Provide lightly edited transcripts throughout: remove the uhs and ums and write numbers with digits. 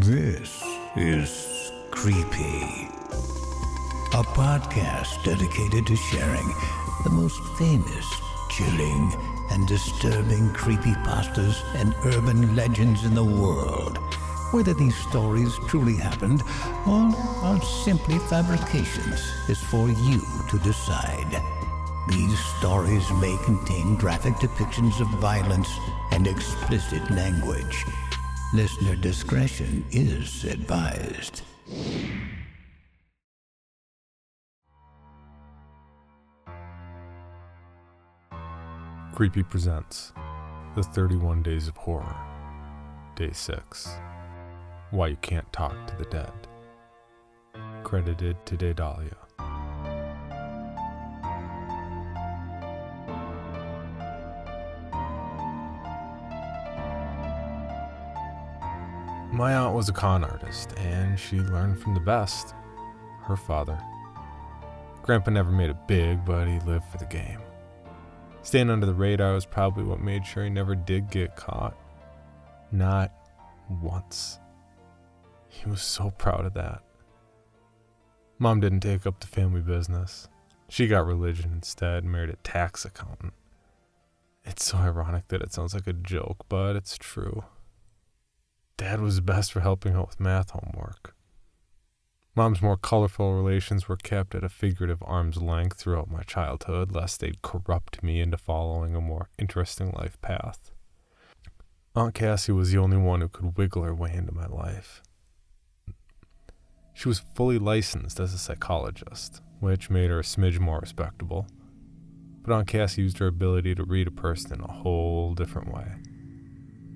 This is Creepy, a podcast dedicated to sharing the most famous, chilling, and disturbing creepypastas and urban legends in the world. Whether these stories truly happened or are simply fabrications is for you to decide. These stories may contain graphic depictions of violence and explicit language. Listener discretion is advised. Creepy presents The 31 Days of Horror, Day 6. Why You Can't Talk to the Dead. Credited to DayDalia. My aunt was a con artist, and she learned from the best, her father. Grandpa never made it big, but he lived for the game. Staying under the radar was probably what made sure he never did get caught. Not once. He was so proud of that. Mom didn't take up the family business. She got religion instead and married a tax accountant. It's so ironic that it sounds like a joke, but it's true. Dad was best for helping out with math homework. Mom's more colorful relations were kept at a figurative arm's length throughout my childhood, lest they'd corrupt me into following a more interesting life path. Aunt Cassie was the only one who could wiggle her way into my life. She was fully licensed as a psychologist, which made her a smidge more respectable. But Aunt Cassie used her ability to read a person in a whole different way.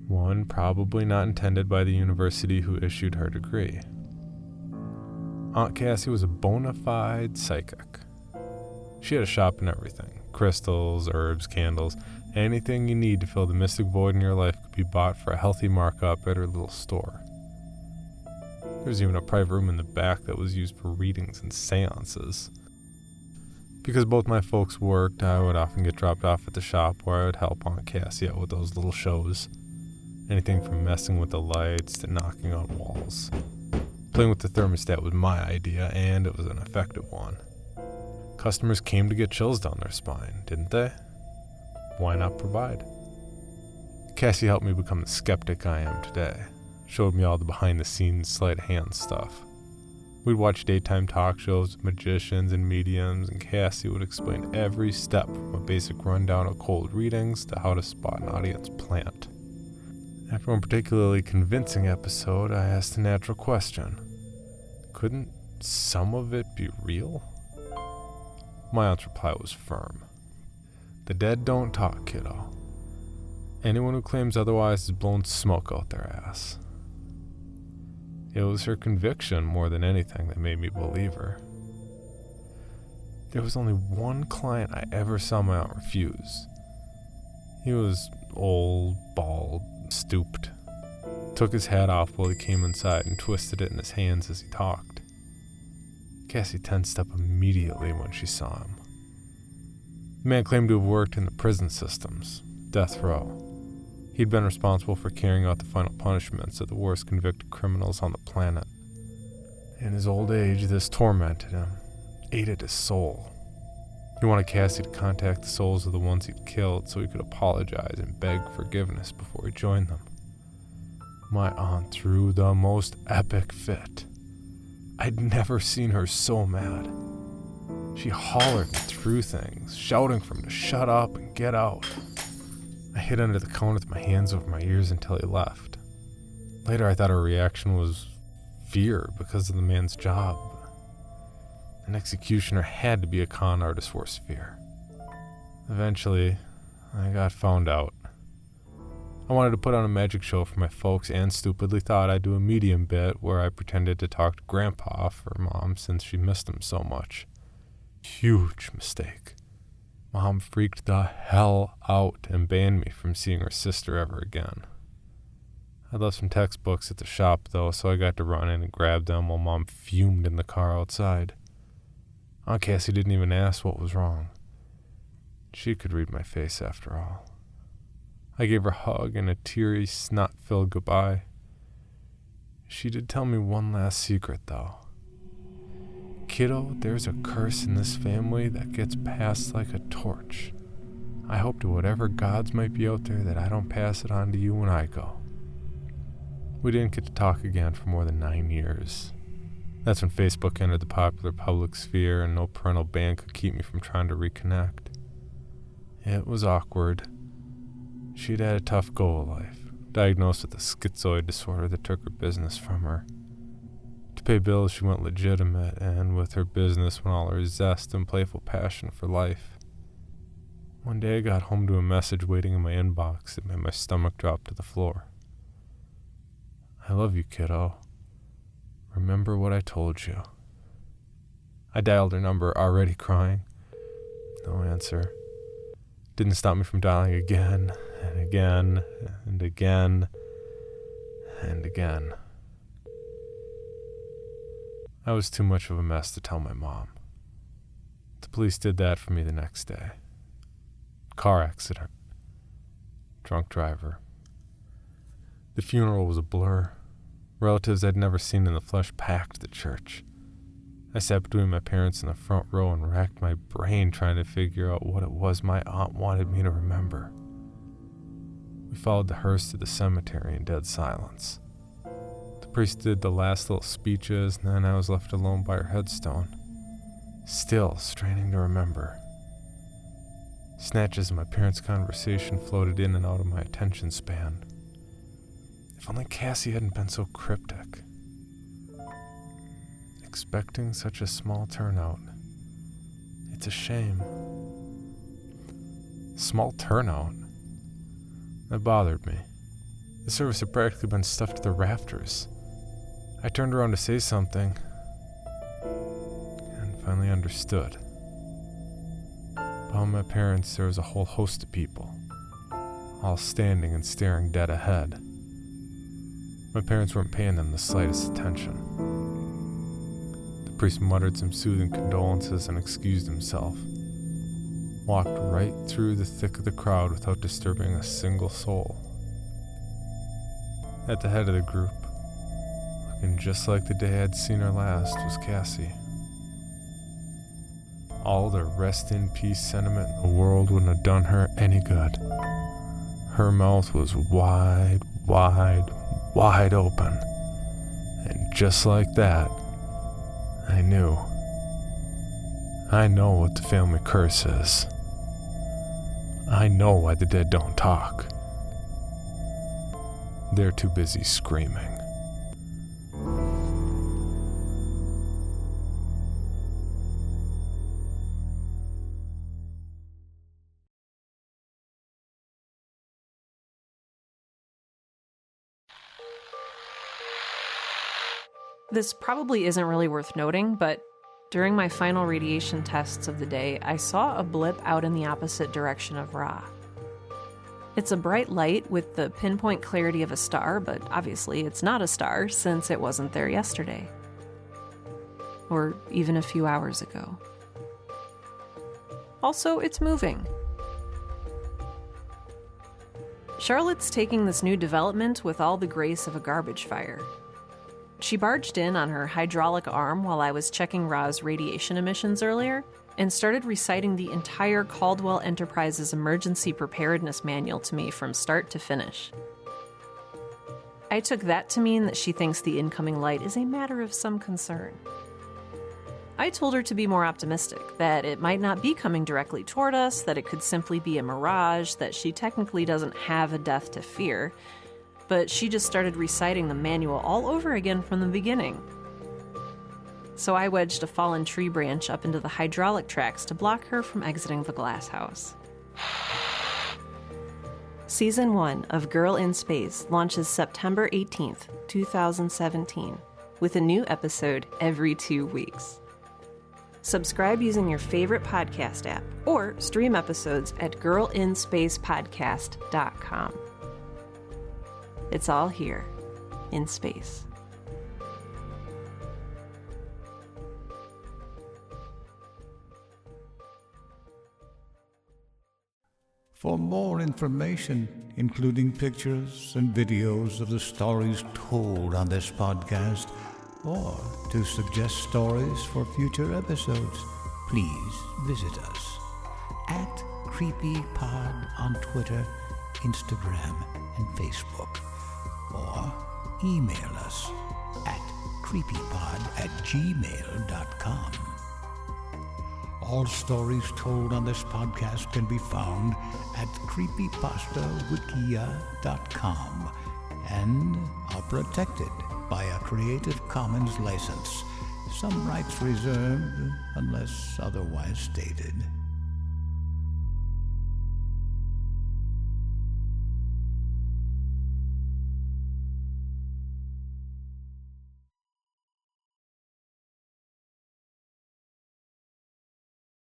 One probably not intended by the university who issued her degree. Aunt Cassie was a bona fide psychic. She had a shop in everything. Crystals, herbs, candles, anything you need to fill the mystic void in your life could be bought for a healthy markup at her little store. There was even a private room in the back that was used for readings and seances. Because both my folks worked, I would often get dropped off at the shop where I would help Aunt Cassie out with those little shows. Anything from messing with the lights to knocking on walls. Playing with the thermostat was my idea, and it was an effective one. Customers came to get chills down their spine, didn't they? Why not provide? Cassie helped me become the skeptic I am today. Showed me all the behind-the-scenes sleight-of-hand stuff. We'd watch daytime talk shows with magicians and mediums, and Cassie would explain every step from a basic rundown of cold readings to how to spot an audience plant. After one particularly convincing episode, I asked a natural question. Couldn't some of it be real? My aunt's reply was firm. The dead don't talk, kiddo. Anyone who claims otherwise has blown smoke out their ass. It was her conviction more than anything that made me believe her. There was only one client I ever saw my aunt refuse. He was old, bald, stooped. Took his hat off while he came inside and twisted it in his hands as he talked. Cassie tensed up immediately when she saw him. The man claimed to have worked in the prison systems, death row. He'd been responsible for carrying out the final punishments of the worst convicted criminals on the planet. In his old age, this tormented him, ate at his soul. He wanted Cassie to contact the souls of the ones he'd killed so he could apologize and beg forgiveness before he joined them. My aunt threw the most epic fit. I'd never seen her so mad. She hollered and threw things, shouting for him to shut up and get out. I hid under the counter with my hands over my ears until he left. Later I thought her reaction was fear because of the man's job. An executioner had to be a con artist's worst fear. Eventually, I got found out. I wanted to put on a magic show for my folks and stupidly thought I'd do a medium bit where I pretended to talk to Grandpa for Mom since she missed him so much. Huge mistake. Mom freaked the hell out and banned me from seeing her sister ever again. I left some textbooks at the shop though, so I got to run in and grab them while Mom fumed in the car outside. Aunt Cassie didn't even ask what was wrong. She could read my face after all. I gave her a hug and a teary, snot-filled goodbye. She did tell me one last secret, though. Kiddo, there's a curse in this family that gets passed like a torch. I hope to whatever gods might be out there that I don't pass it on to you when I go. We didn't get to talk again for more than 9 years. That's when Facebook entered the popular public sphere and no parental ban could keep me from trying to reconnect. It was awkward. She'd had a tough go of life, diagnosed with a schizoid disorder that took her business from her. To pay bills, she went legitimate, and with her business went all her zest and playful passion for life. One day I got home to a message waiting in my inbox that made my stomach drop to the floor. I love you, kiddo. Remember what I told you. I dialed her number, already crying. No answer. Didn't stop me from dialing again, and again, and again, and again. I was too much of a mess to tell my mom. The police did that for me the next day. Car accident. Drunk driver. The funeral was a blur. Relatives I'd never seen in the flesh packed the church. I sat between my parents in the front row and racked my brain trying to figure out what it was my aunt wanted me to remember. We followed the hearse to the cemetery in dead silence. The priest did the last little speeches, and then I was left alone by her headstone, still straining to remember. Snatches of my parents' conversation floated in and out of my attention span. If only Cassie hadn't been so cryptic. Expecting such a small turnout. It's a shame. Small turnout? That bothered me. The service had practically been stuffed to the rafters. I turned around to say something, and finally understood. Behind my parents, there was a whole host of people, all standing and staring dead ahead. My parents weren't paying them the slightest attention. The priest muttered some soothing condolences and excused himself. Walked right through the thick of the crowd without disturbing a single soul. At the head of the group, looking just like the day I'd seen her last, was Cassie. All the rest in peace sentiment in the world wouldn't have done her any good. Her mouth was wide, wide, wide open. And just like that, I knew. I know what the family curse is. I know why the dead don't talk. They're too busy screaming. This probably isn't really worth noting, but during my final radiation tests of the day, I saw a blip out in the opposite direction of Ra. It's a bright light with the pinpoint clarity of a star, but obviously it's not a star since it wasn't there yesterday. Or even a few hours ago. Also, it's moving. Charlotte's taking this new development with all the grace of a garbage fire. She barged in on her hydraulic arm while I was checking Ra's radiation emissions earlier, and started reciting the entire Caldwell Enterprises Emergency Preparedness Manual to me from start to finish. I took that to mean that she thinks the incoming light is a matter of some concern. I told her to be more optimistic, that it might not be coming directly toward us, that it could simply be a mirage, that she technically doesn't have a death to fear, but she just started reciting the manual all over again from the beginning. So I wedged a fallen tree branch up into the hydraulic tracks to block her from exiting the glass house. Season 1 of Girl in Space launches September 18th, 2017, with a new episode every 2 weeks. Subscribe using your favorite podcast app, or stream episodes at girlinspacepodcast.com. It's all here, in space. For more information, including pictures and videos of the stories told on this podcast, or to suggest stories for future episodes, please visit us at CreepyPod on Twitter, Instagram, and Facebook, or email us at creepypod@gmail.com. All stories told on this podcast can be found at creepypastawikia.com and are protected by a Creative Commons license. Some rights reserved unless otherwise stated.